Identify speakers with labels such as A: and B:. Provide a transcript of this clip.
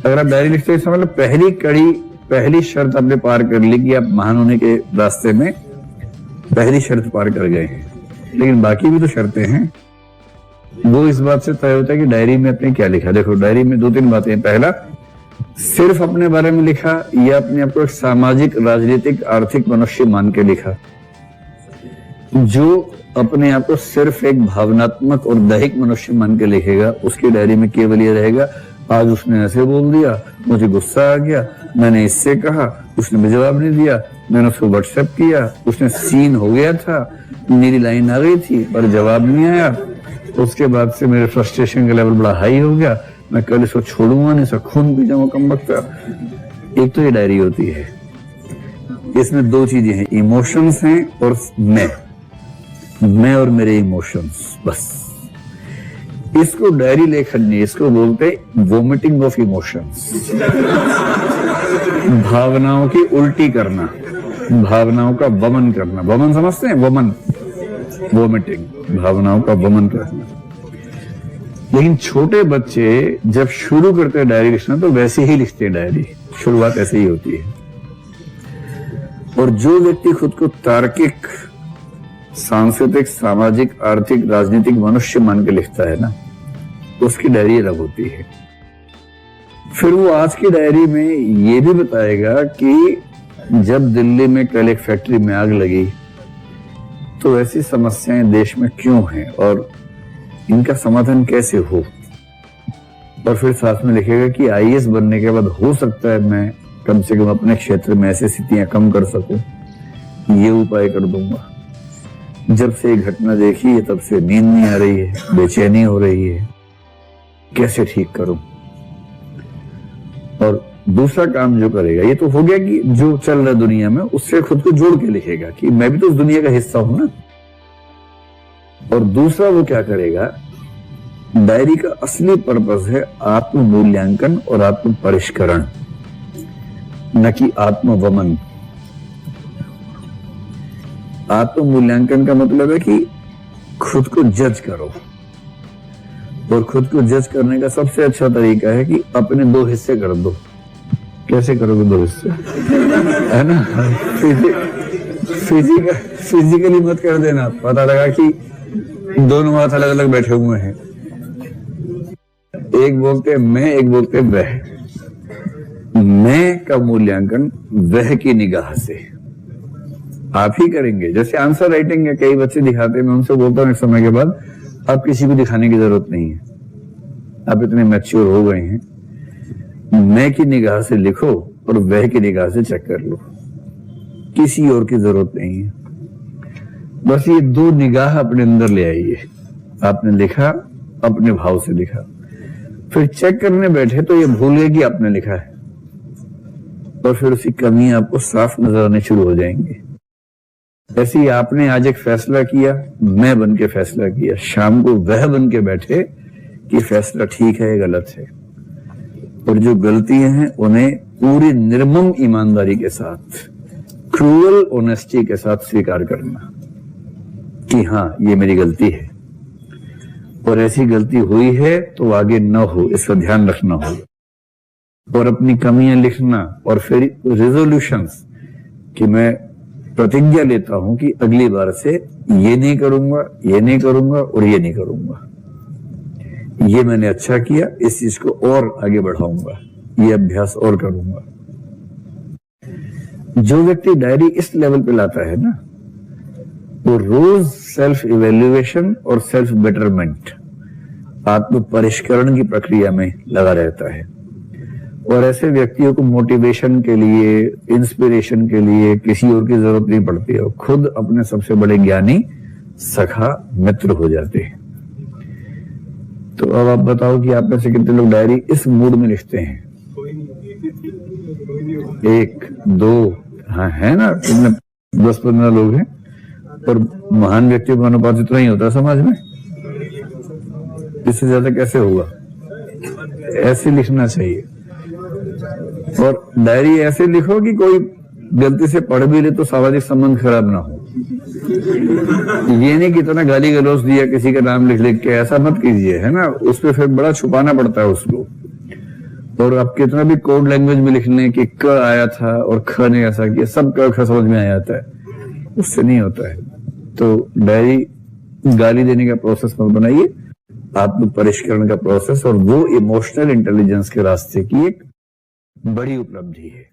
A: अगर आप डायरी लिखते हैं समझ लो पहली शर्त आपने पार कर ली कि आप महान होने के रास्ते में पहली शर्त पार कर गए हैं। लेकिन बाकी भी तो शर्तें हैं। वो इस बात से तय होता है कि डायरी में आपने क्या लिखा। देखो डायरी में 2-3 बातें हैं। पहला, सिर्फ अपने बारे में लिखा या अपने आप को एक सामाजिक, राजनीतिक, आर्थिक मनुष्य मान के लिखा। जो अपने आप को सिर्फ एक भावनात्मक और दैहिक मनुष्य मान के लिखेगा उसकी डायरी में केवल ये रहेगा, आज उसने ऐसे बोल दिया, मुझे गुस्सा आ गया, मैंने इससे कहा, उसने मुझे जवाब नहीं दिया, मैंने उसको व्हाट्सएप किया, उसने सीन हो गया था, मेरी लाइन आ गई थी पर जवाब नहीं आया, उसके बाद से मेरे फ्रस्ट्रेशन का लेवल बड़ा हाई हो गया, मैं कल इसको छोड़ूंगा नहीं, इसका खून पी जाऊंगा कम वक्त। एक तो ये डायरी होती है, इसमें 2 चीजें हैं, इमोशंस हैं और मैं और मेरे इमोशंस, बस। इसको डायरी लेखन नहीं, इसको बोलते वोमिटिंग ऑफ इमोशंस। भावनाओं की उल्टी करना, भावनाओं का वमन करना। वमन समझते हैं? वमन, वोमिटिंग, भावनाओं का वमन करना। लेकिन छोटे बच्चे जब शुरू करते हैं डायरी लिखना तो वैसे ही लिखते हैं डायरी, शुरुआत ऐसे ही होती है। और जो व्यक्ति खुद को तार्किक, सांस्कृतिक, सामाजिक, आर्थिक, राजनीतिक मनुष्य मान के लिखता है ना, उसकी डायरी अलग होती है। फिर वो आज की डायरी में ये भी बताएगा कि जब दिल्ली में कल एक फैक्ट्री में आग लगी तो ऐसी समस्याएं देश में क्यों हैं और इनका समाधान कैसे हो। और फिर साथ में लिखेगा कि आईएएस बनने के बाद हो सकता है मैं कम से कम अपने क्षेत्र में ऐसी स्थितियां कम कर सकूं, ये उपाय कर दूंगा। जब से ये घटना देखी है तब से नींद नहीं आ रही है, बेचैनी हो रही है, कैसे ठीक करूं। और दूसरा काम जो करेगा, ये तो हो गया कि जो चल रहा है दुनिया में उससे खुद को जोड़ के लिखेगा कि मैं भी तो उस दुनिया का हिस्सा हूं ना। और दूसरा वो क्या करेगा, डायरी का असली पर्पस है आत्म मूल्यांकन और आत्म परिष्करण, न कि आत्मवमन। आत्म मूल्यांकन का मतलब है कि खुद को जज करो, और खुद को जज करने का सबसे अच्छा तरीका है कि अपने 2 हिस्से कर दो। कैसे करोगे 2 हिस्से, है ना? फिजिकली मत कर देना, पता लगा कि दोनों हाथ अलग अलग बैठे हुए हैं, एक बोलते मैं, एक बोलते वह। मैं का मूल्यांकन वह की निगाह से आप ही करेंगे। जैसे आंसर राइटिंग है, कई बच्चे दिखाते हैं, मैं उनसे बोलता हूं एक समय के बाद, अब किसी को दिखाने की जरूरत नहीं है, आप इतने मैच्योर हो गए हैं, मैं की निगाह से लिखो और वह की निगाह से चेक कर लो, किसी और की जरूरत नहीं है। बस ये 2 निगाह अपने अंदर ले आइए। आपने लिखा, अपने भाव से लिखा, फिर चेक करने बैठे तो ये भूल गए कि आपने लिखा है, और फिर उसकी कमी आपको साफ नजर आने शुरू हो जाएंगी। ऐसे ही आपने आज एक फैसला किया, मैं बन के फैसला किया, शाम को वह बन के बैठे कि फैसला ठीक है या गलत है। और जो गलतियां हैं उन्हें पूरी निर्मम ईमानदारी के साथ, क्रूअल ऑनेस्टी के साथ स्वीकार करना कि हाँ ये मेरी गलती है, और ऐसी गलती हुई है तो आगे न हो, इसका ध्यान रखना होगा। और अपनी कमियां लिखना, और फिर रेजोल्यूशंस कि मैं प्रतिज्ञा लेता हूं कि अगली बार से ये नहीं करूंगा, ये नहीं करूंगा और ये नहीं करूंगा, ये मैंने अच्छा किया, इस चीज को और आगे बढ़ाऊंगा, ये अभ्यास और करूंगा। जो व्यक्ति डायरी इस लेवल पे लाता है ना, वो रोज सेल्फ इवेल्युएशन और सेल्फ बेटरमेंट, आत्म परिष्करण की प्रक्रिया में लगा रहता है। और ऐसे व्यक्तियों को मोटिवेशन के लिए, इंस्पिरेशन के लिए किसी और की जरूरत नहीं पड़ती है, खुद अपने सबसे बड़े ज्ञानी, सखा, मित्र हो जाते हैं। तो अब आप बताओ कि आप में से कितने लोग डायरी इस मूड में लिखते हैं? 1, 2, हाँ है ना, 10-15 लोग हैं। और महान व्यक्तियों का अनुपात इतना ही होता है समाज में, इससे ज्यादा कैसे होगा? ऐसे लिखना चाहिए। और डायरी ऐसे लिखो कि कोई गलती से पढ़ भी ले तो सामाजिक संबंध खराब ना हो। ये नहीं कि इतना गाली गलौज दिया किसी का नाम लिख लिख के, ऐसा मत कीजिए, है ना, उस पर फिर बड़ा छुपाना पड़ता है उसको। और आप कितना भी कोड लैंग्वेज में लिख लें कि क आया था और ख ने ऐसा किया, सब क समझ में आ जाता है, उससे नहीं होता है। तो डायरी गाली देने का प्रोसेस मत बनाइए, आत्म परिष्करण का प्रोसेस, और वो इमोशनल इंटेलिजेंस के रास्ते की एक बड़ी उपलब्धि है।